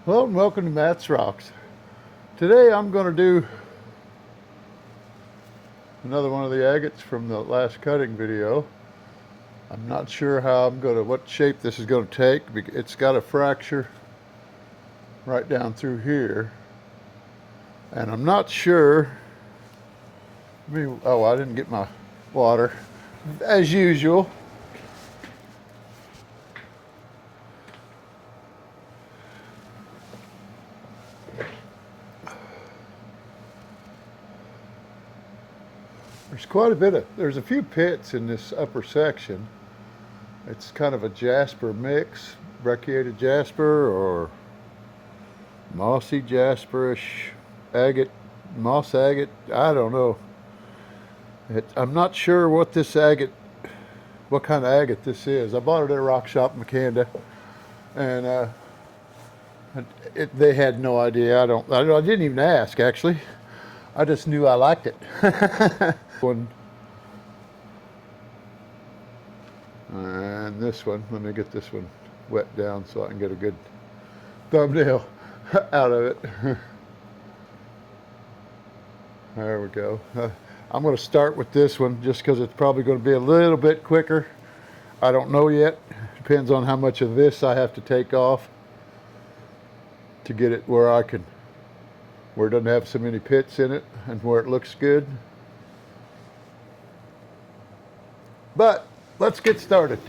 Hello and welcome to Matt's Rocks. Today I'm going to do another one of the agates from the last cutting video. I'm not sure what shape this is going to take. It's got a fracture right down through here. And I'm not sure, I didn't get my water, as usual. There's a few pits in this upper section. It's kind of a jasper mix, brecciated jasper or mossy jasperish agate, moss agate. I don't know. I'm not sure what kind of agate this is. I bought it at a rock shop in Makanda, and they had no idea. I didn't even ask actually. I just knew I liked it. And this one, let me get this one wet down so I can get a good thumbnail out of it. There we go. I'm going to start with this one just because it's probably going to be a little bit quicker. I don't know yet. Depends on how much of this I have to take off to get it where it doesn't have so many pits in it and where it looks good. But let's get started.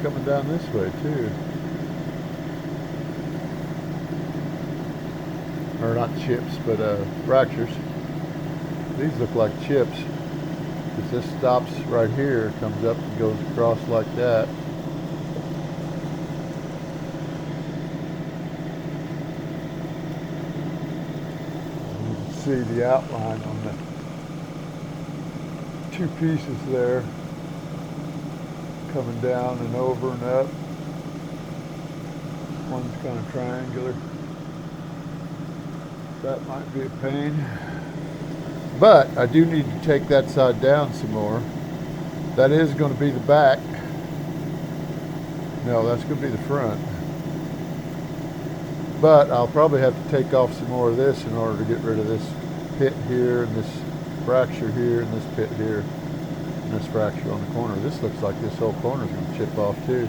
Coming down this way too. Or not chips, but fractures. These look like chips. Because this stops right here, comes up and goes across like that. You can see the outline on the two pieces there. Coming down and over and up. One's kind of triangular. That might be a pain. But I do need to take that side down some more. That is going to be the back. No, that's going to be the front. But I'll probably have to take off some more of this in order to get rid of this pit here and this fracture here and this pit here. This fracture on the corner. This looks like this whole corner is going to chip off too. I'm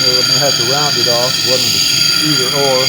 going to have to round it off. One of the either or.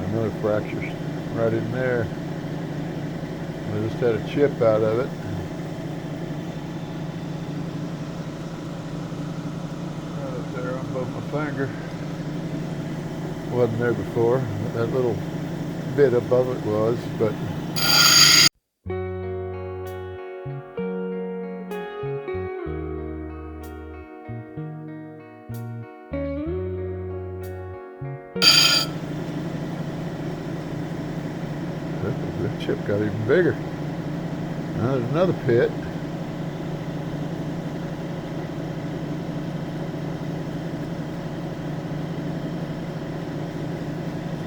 Another fracture right in there. I just had a chip out of it. Right up there on above my finger. Wasn't there before. that little bit above it was, but that chip got even bigger. Now there's another pit.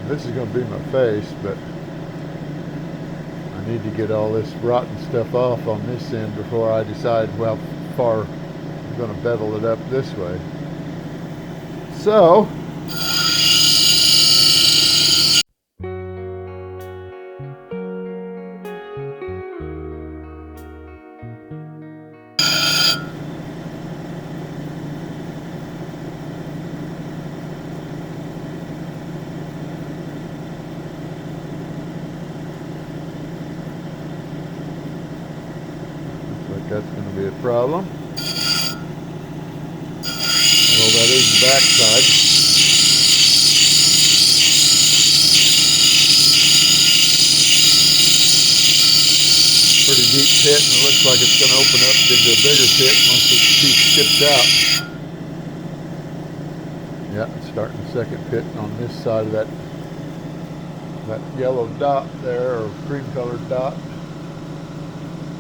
This is going to be my face, but I need to get all this rotten stuff off on this end before I decide how far I'm going to bevel it up this way. So, that's going to be a problem. Well, that is the back side. Pretty deep pit, and it looks like it's going to open up into a bigger pit once this piece ships out. Yeah, it's starting the second pit on this side of that yellow dot there, or cream-colored dot.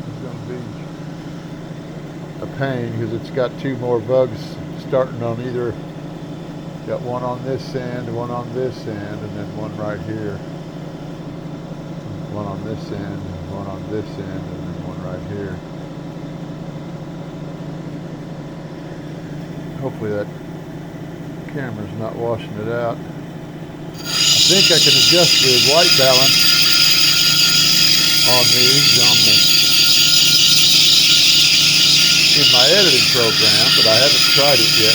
It's going to be a pain because it's got two more bugs starting on either. Got one on this end, one on this end, and then one right here. One on this end, one on this end, and then one right here. Hopefully that camera's not washing it out. I think I can adjust the white balance on these in my editing program, but I haven't tried it yet.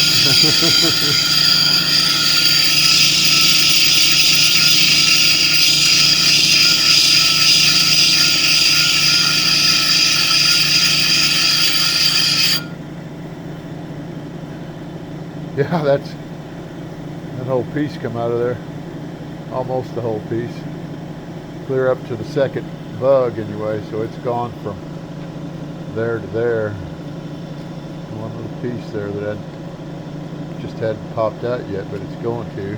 Yeah, that whole piece come out of there. Almost the whole piece. Clear up to the second bug anyway, so it's gone from there to there. One little piece there that just hadn't popped out yet, but it's going to.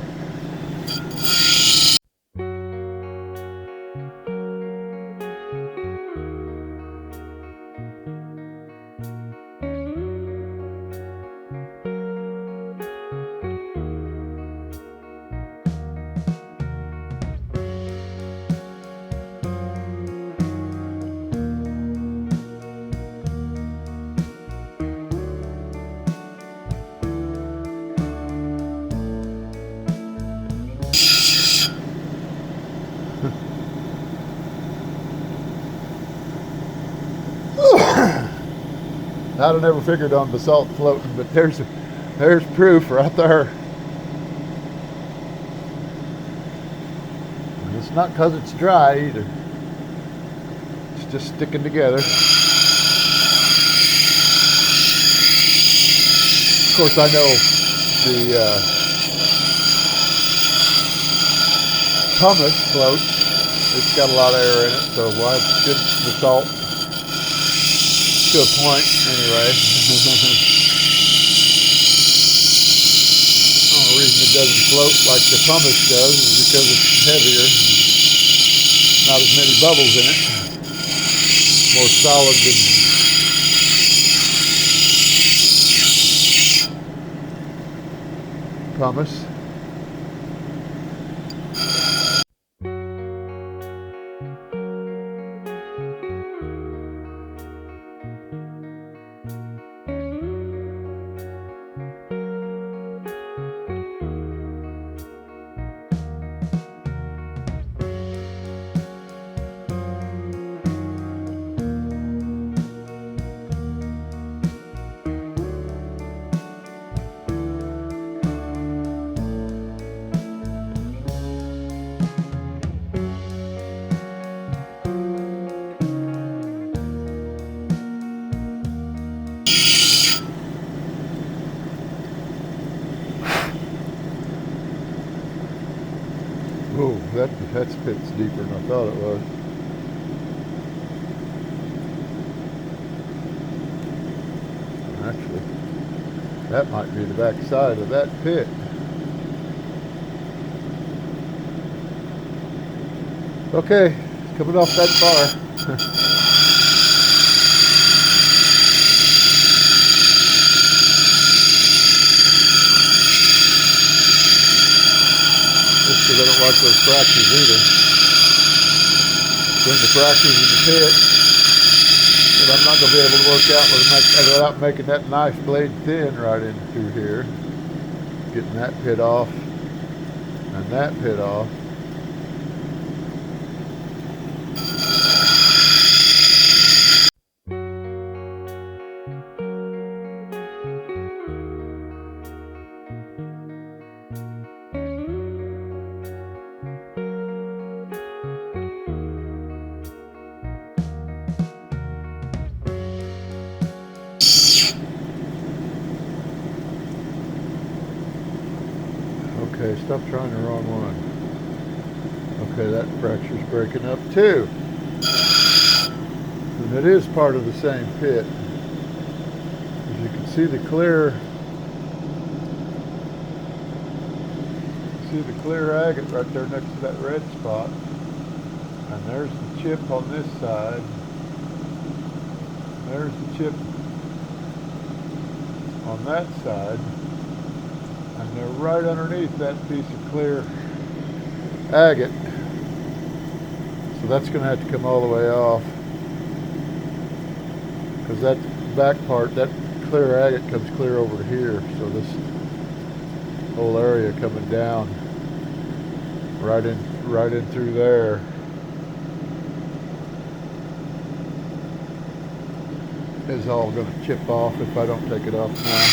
I'd have never figured on basalt floating, but there's proof right there. And it's not because it's dry either. It's just sticking together. Of course, I know the pumice float. It's got a lot of air in it, so why should the salt? To a point, anyway. The only reason it doesn't float like the pumice does is because it's heavier. Not as many bubbles in it. More solid than pumice. that pit's deeper than I thought it was. Actually, that might be the back side of that pit. Okay, coming off that bar. Because I don't like those fractures either. Then the fractures in the pit that I'm not going to be able to work out without making that knife blade thin right in through here. Getting that pit off and that pit off. Okay, stop trying the wrong one. Okay, that fracture's breaking up too. And it is part of the same pit. As you can see the clear agate right there next to that red spot. And there's the chip on this side. There's the chip on that side. And they're right underneath that piece of clear agate. So that's going to have to come all the way off. Because that back part, that clear agate comes clear over to here. So this whole area coming down right in through there. Is all going to chip off if I don't take it off now.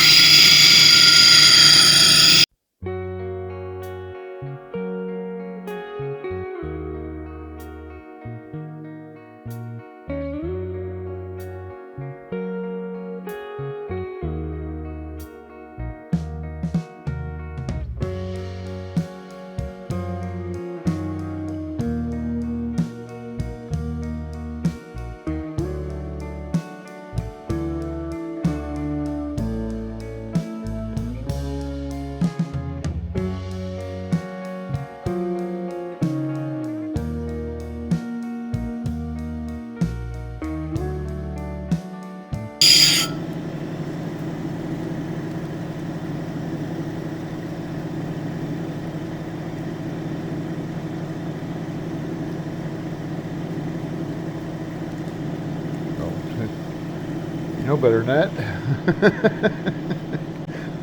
You know better than that.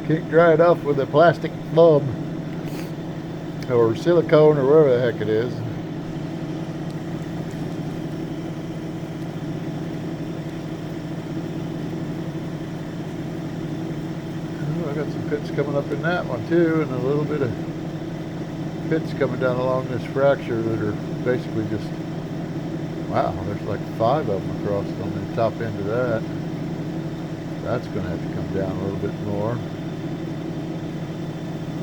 Can't dry it off with a plastic bulb or silicone or whatever the heck it is. Oh, I got some pits coming up in that one too, and a little bit of pits coming down along this fracture that are basically just, wow, there's like 5 of them across on the top end of that. That's going to have to come down a little bit more,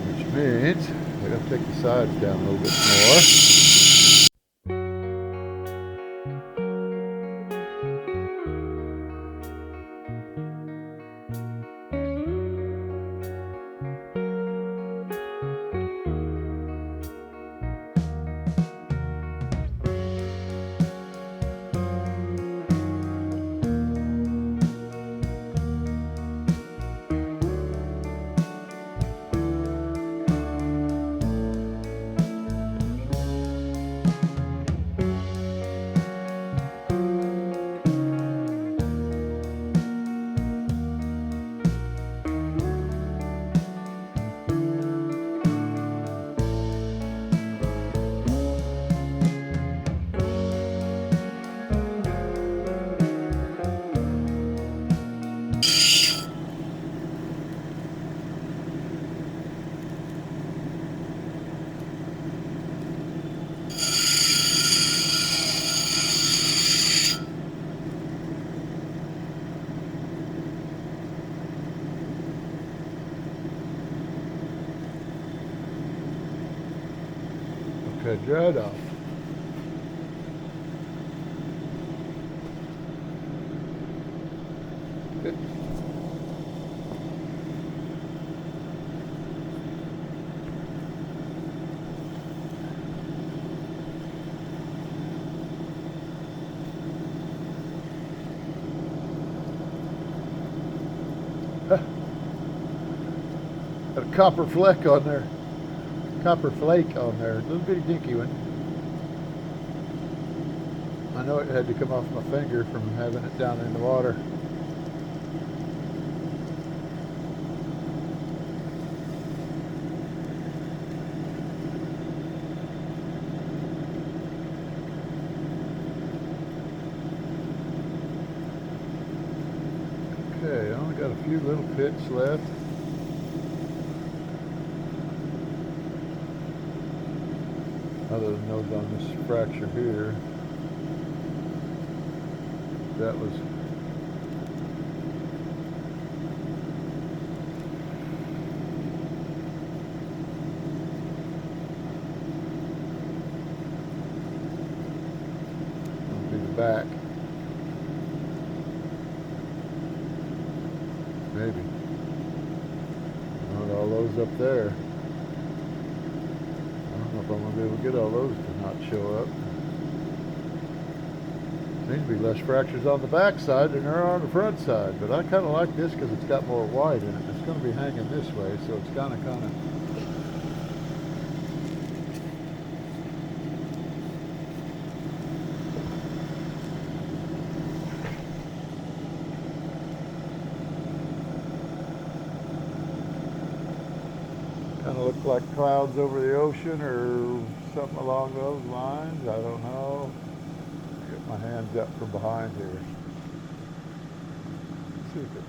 which means I got to take the sides down a little bit more. edge right off. Got a copper flake on there. Copper flake on there. A little bitty dinky one. I know it had to come off my finger from having it down in the water. Okay, I only got a few little pits left. Other than those on this fracture here. That was gonna be the back. Maybe. Not all those up there. I don't know if I'm gonna be able to get all those to not show up. Seems to be less fractures on the back side than there are on the front side, but I kind of like this because it's got more white in it. It's going to be hanging this way, so it's kind of look like clouds over the ocean or something along those lines. I don't know. Get my hands up from behind here. Let's see if it.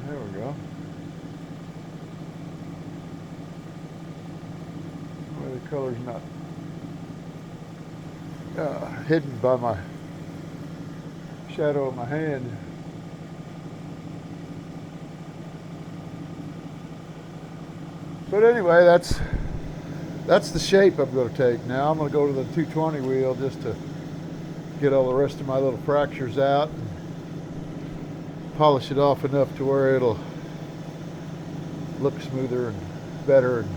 There we go. Well, the color's not hidden by my shadow of my hand. But anyway, that's the shape I'm going to take now. I'm going to go to the 220 wheel just to get all the rest of my little fractures out and polish it off enough to where it'll look smoother and better and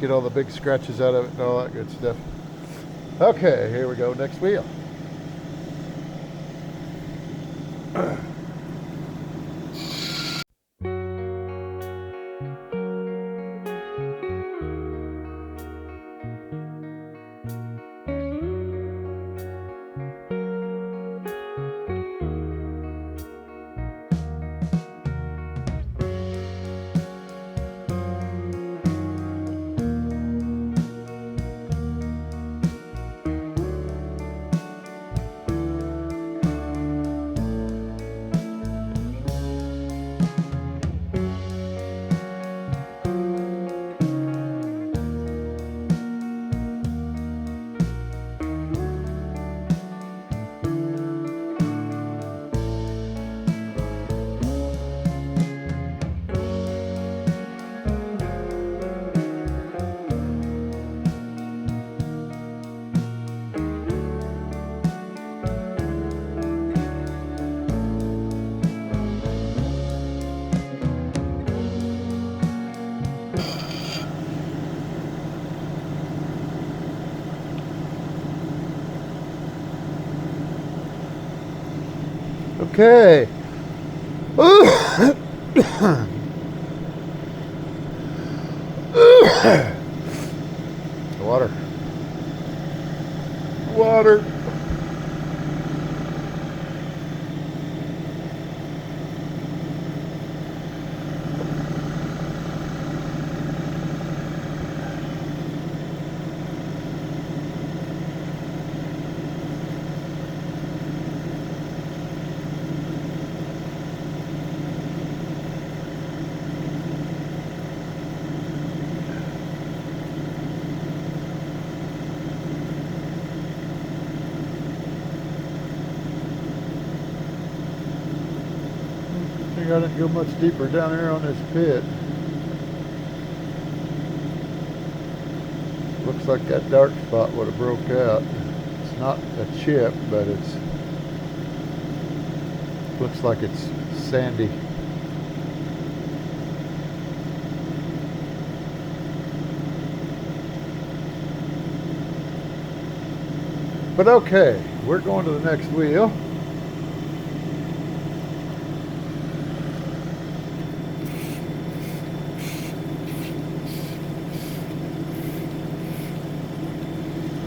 get all the big scratches out of it and all that good stuff. Okay, here we go, next wheel. Okay. Water. Water. I didn't go much deeper down there on this pit. Looks like that dark spot would have broke out. It's not a chip, but it's looks like it's sandy. But okay, we're going to the next wheel.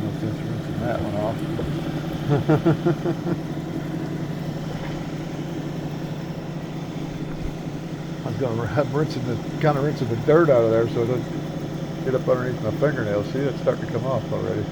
No sense rinsing that one off. I was going to kind of rinsing the dirt out of there so it doesn't get up underneath my fingernails. See, it's starting to come off already.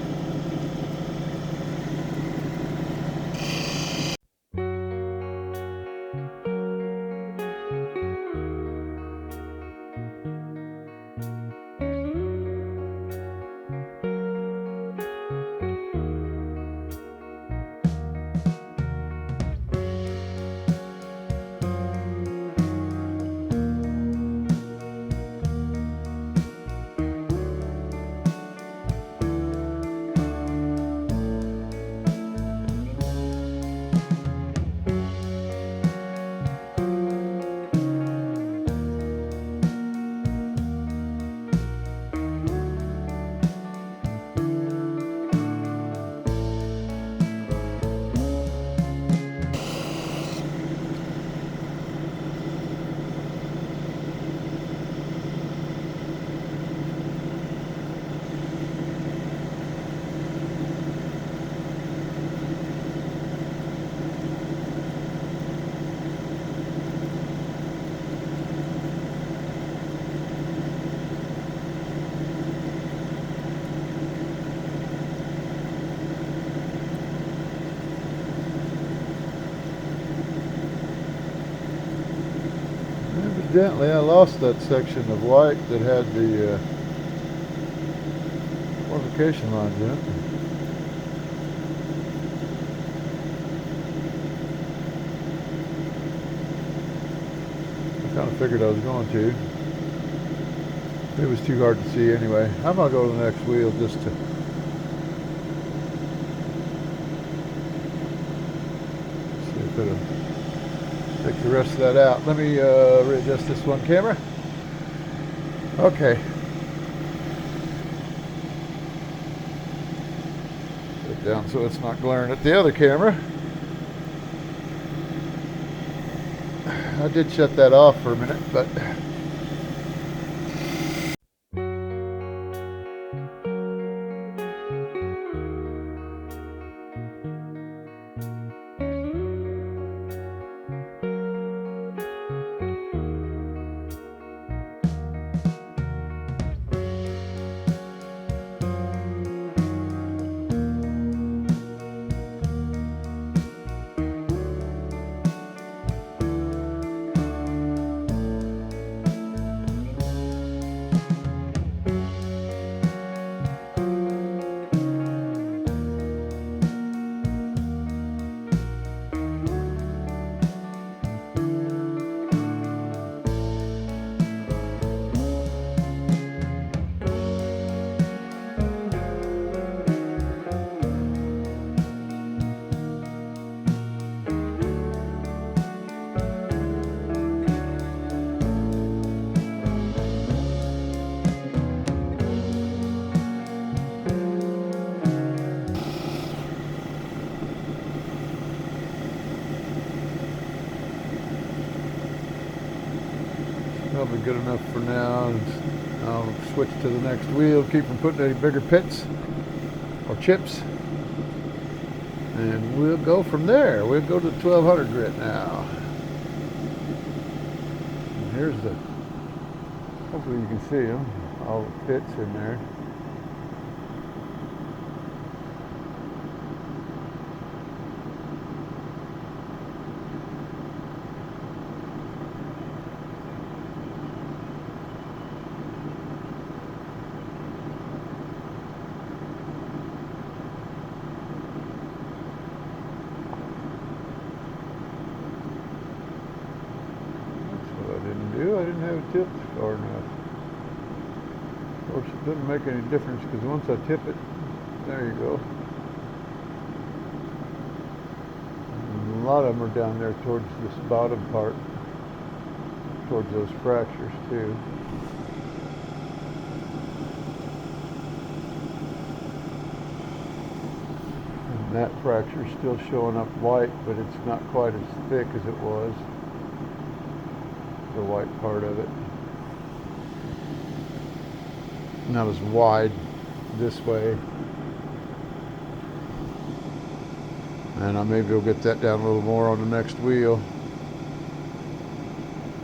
Evidently, I lost that section of white that had the fortification lines in it. I kind of figured I was going to. It was too hard to see anyway. I'm going to go to the next wheel just to see if it'll take the rest of that out. Let me readjust this one camera. Okay. Put it down so it's not glaring at the other camera. I did shut that off for a minute, but probably good enough for now. I'll switch to the next wheel, keep from putting any bigger pits or chips, and we'll go from there. We'll go to the 1200 grit now. And here's the, hopefully you can see them, all the pits in there. I didn't have it tipped far enough. Of course, it doesn't make any difference because once I tip it, there you go. And a lot of them are down there towards this bottom part, towards those fractures too. And that fracture is still showing up white, but it's not quite as thick as it was, the white part of it. Not as wide this way. And maybe we'll get that down a little more on the next wheel.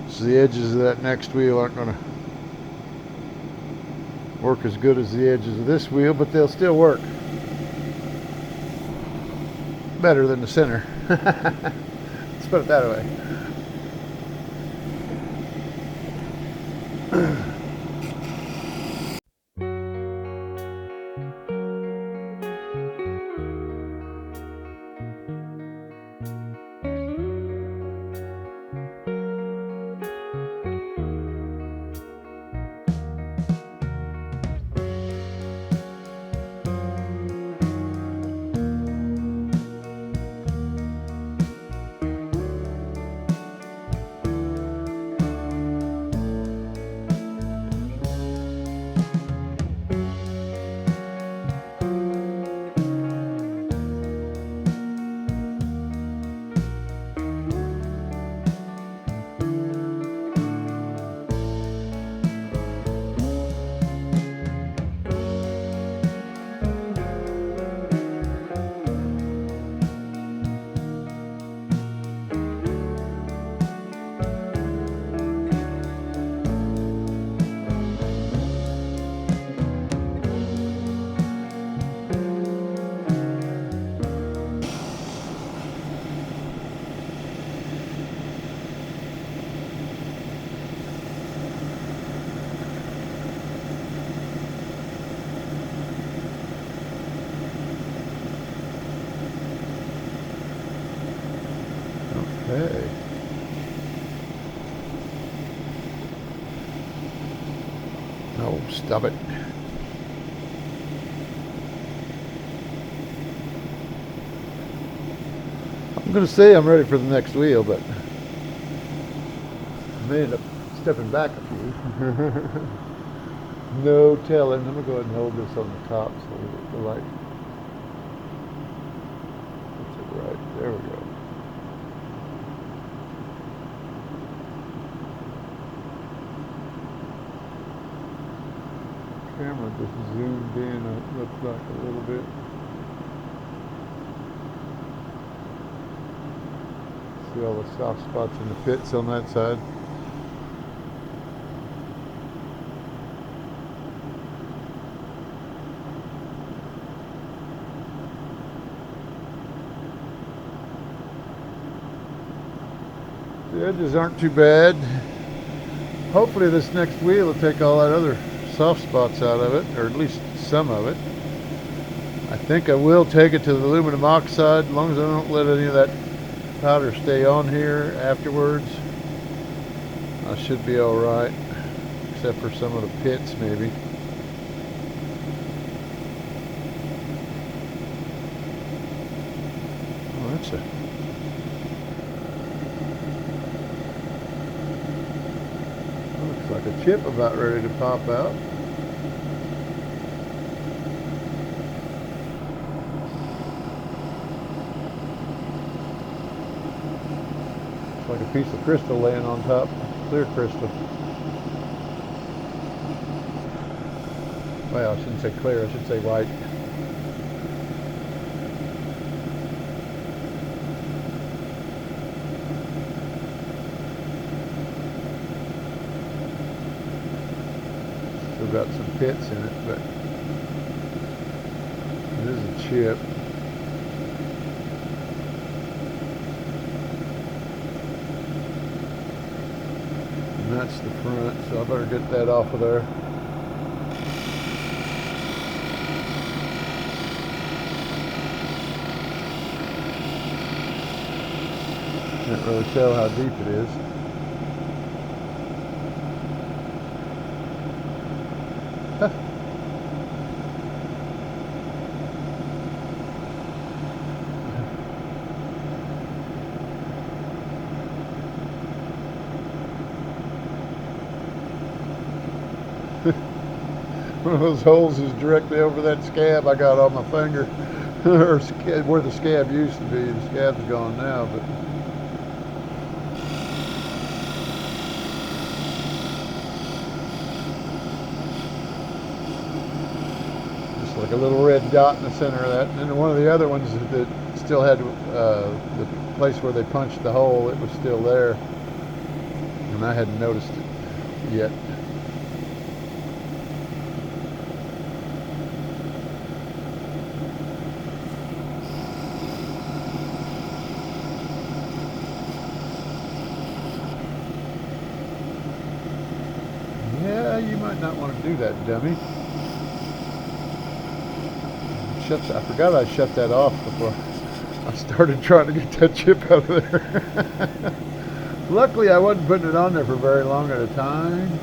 So the edges of that next wheel aren't going to work as good as the edges of this wheel, but they'll still work better than the center. Let's put it that way. Okay. No, stop it. I'm going to say I'm ready for the next wheel, but I may end up stepping back a few. No telling. I'm going to go ahead and hold this on the top so the light puts it right. There we go. Camera just zoomed in, it looks like a little bit. See all the soft spots in the pits on that side. The edges aren't too bad. Hopefully this next wheel will take all that other soft spots out of it, or at least some of it. I think I will take it to the aluminum oxide as long as I don't let any of that powder stay on here afterwards. I should be all right, except for some of the pits maybe. Oh, that's looks like a chip about ready to pop out. It's like a piece of crystal laying on top, clear crystal. Well, I shouldn't say clear, I should say white. Still got some pits in it, but it is a chip. And that's the front, so I better get that off of there. Can't really tell how deep it is. One of those holes is directly over that scab I got on my finger, or where the scab used to be. The scab's gone now, but just like a little red dot in the center of that. And then one of the other ones that still had the place where they punched the hole, it was still there, and I hadn't noticed it yet. Yeah, you might not want to do that, dummy. I forgot I shut that off before I started trying to get that chip out of there. Luckily, I wasn't putting it on there for very long at a time.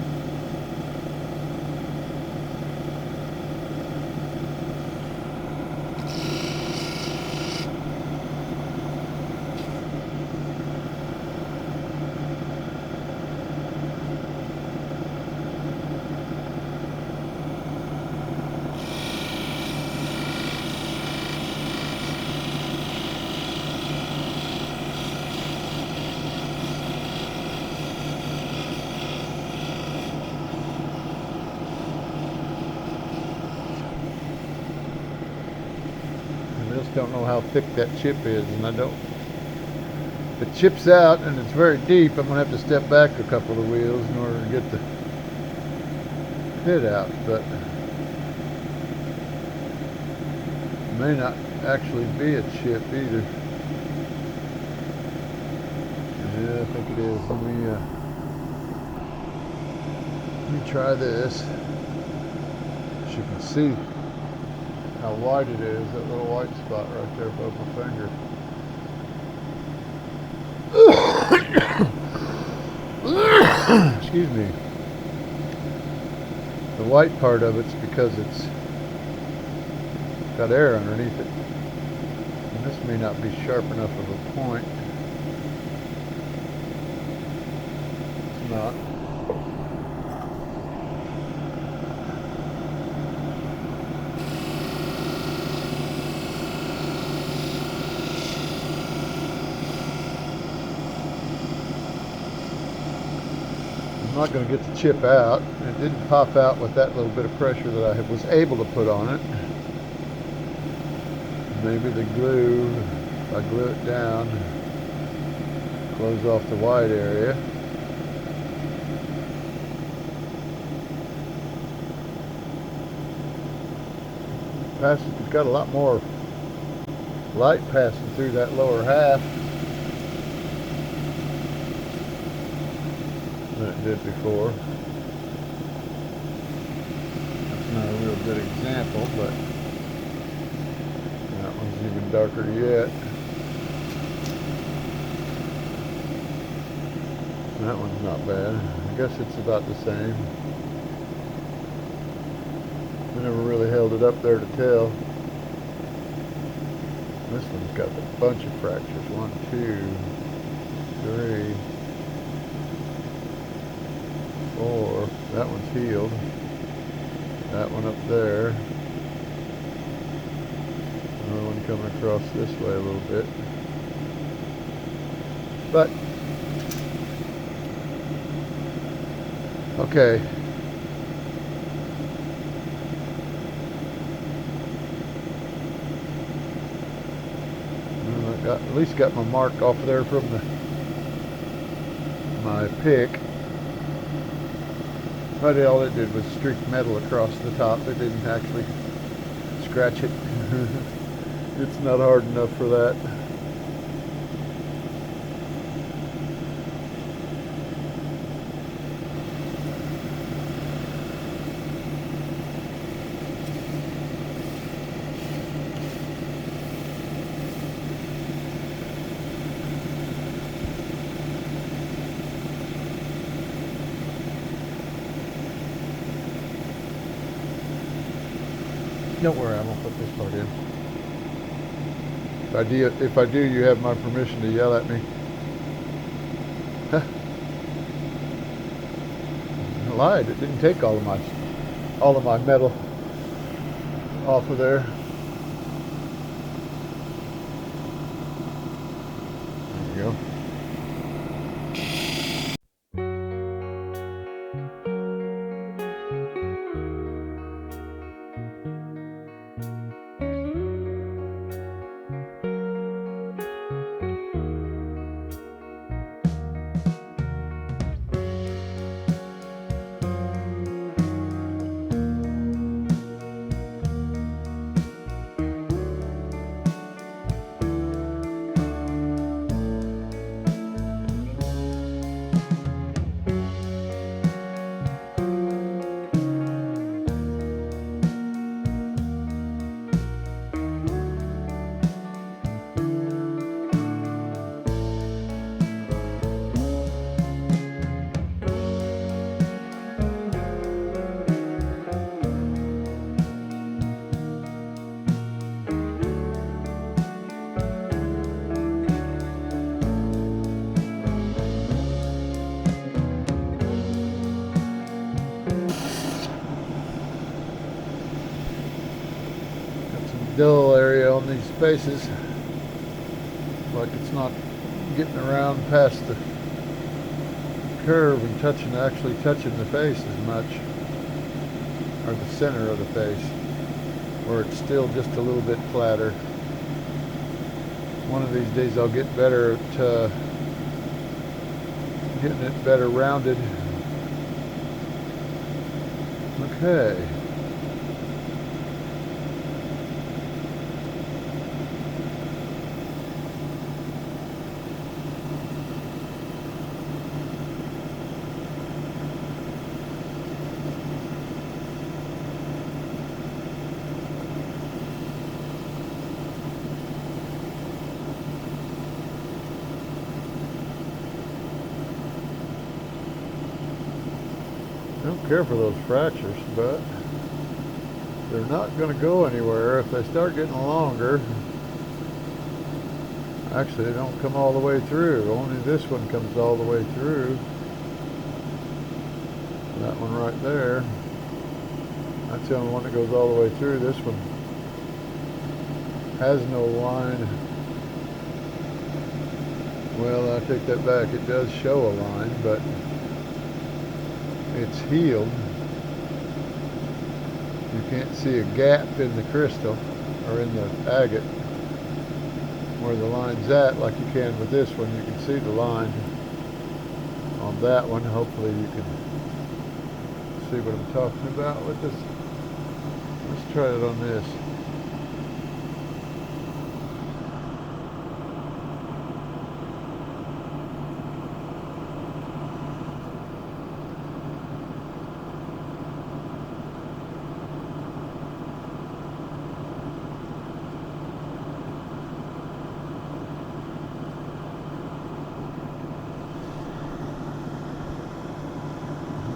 I just don't know how thick that chip is, and I don't. If it chips out and it's very deep, I'm gonna have to step back a couple of wheels in order to get the pit out, but it may not actually be a chip either. Yeah, I think it is. Let me try this. As you can see how wide it is, that little white spot right there above my finger. Excuse me. The white part of it's because it's got air underneath it. And this may not be sharp enough of a point. It's not. I'm not going to get the chip out. It didn't pop out with that little bit of pressure that I was able to put on it. Maybe the glue, if I glue it down, close off the white area. It's got a lot more light passing through that lower half than it did before. That's not a real good example, but that one's even darker yet. That one's not bad. I guess it's about the same. I never really held it up there to tell. This one's got a bunch of fractures. 1, 2, 3, 4. That one's healed. That one up there. Another one coming across this way a little bit. But, okay. At least got my mark off there from my pick. But all it did was streak metal across the top. It didn't actually scratch it. It's not hard enough for that. Don't worry, I won't put this part in. If I do, you have my permission to yell at me. Huh. I lied. It didn't take all of my metal off of there. There you go. Dull area on these faces, like it's not getting around past the curve and actually touching the face as much, or the center of the face, where it's still just a little bit flatter. One of these days I'll get better at getting it better rounded. Okay. I don't care for those fractures, but they're not going to go anywhere if they start getting longer. Actually, they don't come all the way through. Only this one comes all the way through. That one right there. That's the only one that goes all the way through. This one has no line. Well, I take that back. It does show a line, but it's healed. You can't see a gap in the crystal or in the agate where the line's at like you can with this one. You can see the line on that one. Hopefully you can see what I'm talking about with this. Let's try it on this.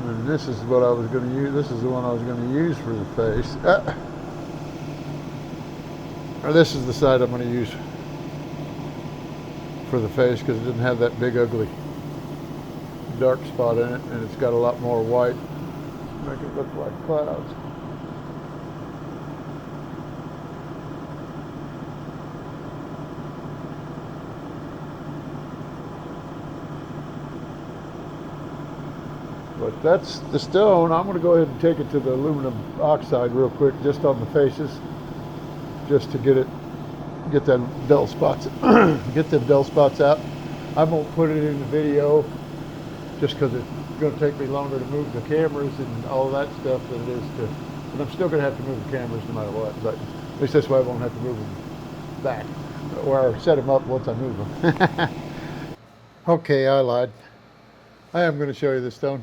And this is what I was going to use. This is the one I was going to use for the face. Or this is the side I'm going to use for the face because it doesn't have that big ugly dark spot in it, and it's got a lot more white to make it look like clouds. But that's the stone. I'm going to go ahead and take it to the aluminum oxide real quick, just on the faces, just to get them dull spots, get them dull spots out. I won't put it in the video, just because it's going to take me longer to move the cameras and all that stuff than it is to. But I'm still going to have to move the cameras no matter what. But at least this way I won't have to move them back, or set them up once I move them. Okay, I lied. I am going to show you the stone.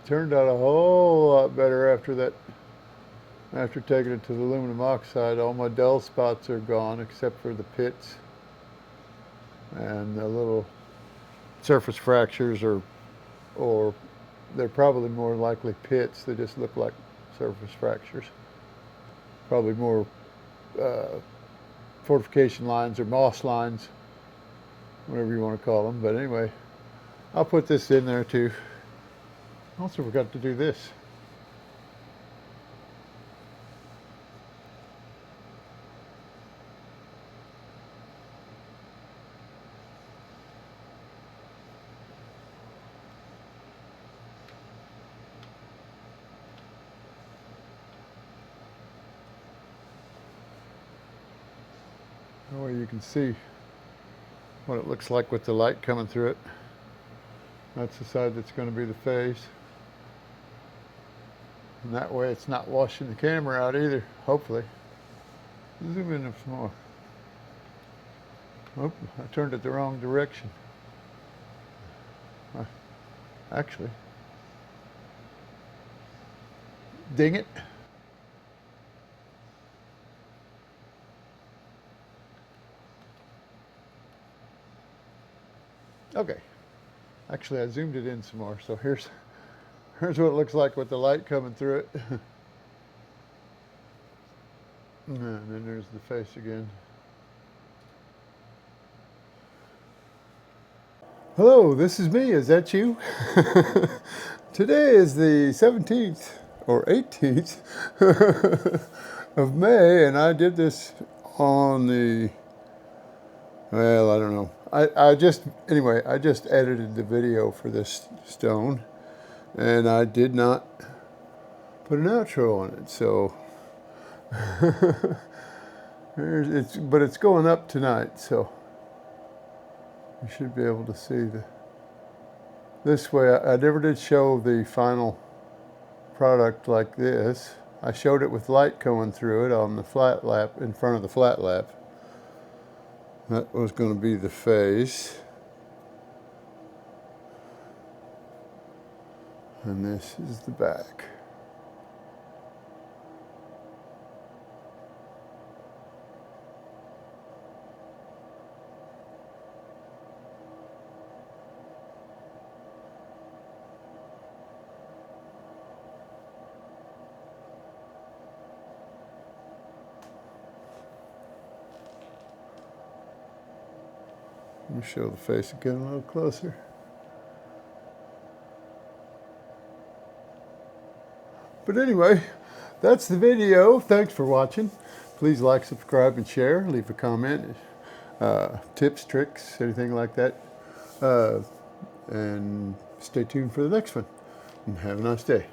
Turned out a whole lot better after that. After taking it to the aluminum oxide, all my dull spots are gone except for the pits and the little surface fractures or they're probably more likely pits. They just look like surface fractures. Probably more fortification lines or moss lines, whatever you want to call them. But anyway, I'll put this in there too. Also forgot to do this. That way you can see what it looks like with the light coming through it. That's the side that's going to be the face. And that way it's not washing the camera out either, hopefully. Zoom in some more. Oh, I turned it the wrong direction. Actually, dang it. Okay. Actually, I zoomed it in some more, so here's what it looks like with the light coming through it. And then there's the face again. Hello, this is me. Is that you? Today is the 17th or 18th of May, and I did this on the, well, I don't know. I just edited the video for this stone, and I did not put an outro on it, so but it's going up tonight, so you should be able to see this way. I never did show the final product like this. I showed it with light coming through it on the flat lap, in front of the flat lap. That was going to be the face. And this is the back. Let me show the face again a little closer. But anyway, that's the video. Thanks for watching. Please like, subscribe, and share. Leave a comment. Tips, tricks, anything like that. And stay tuned for the next one. And have a nice day.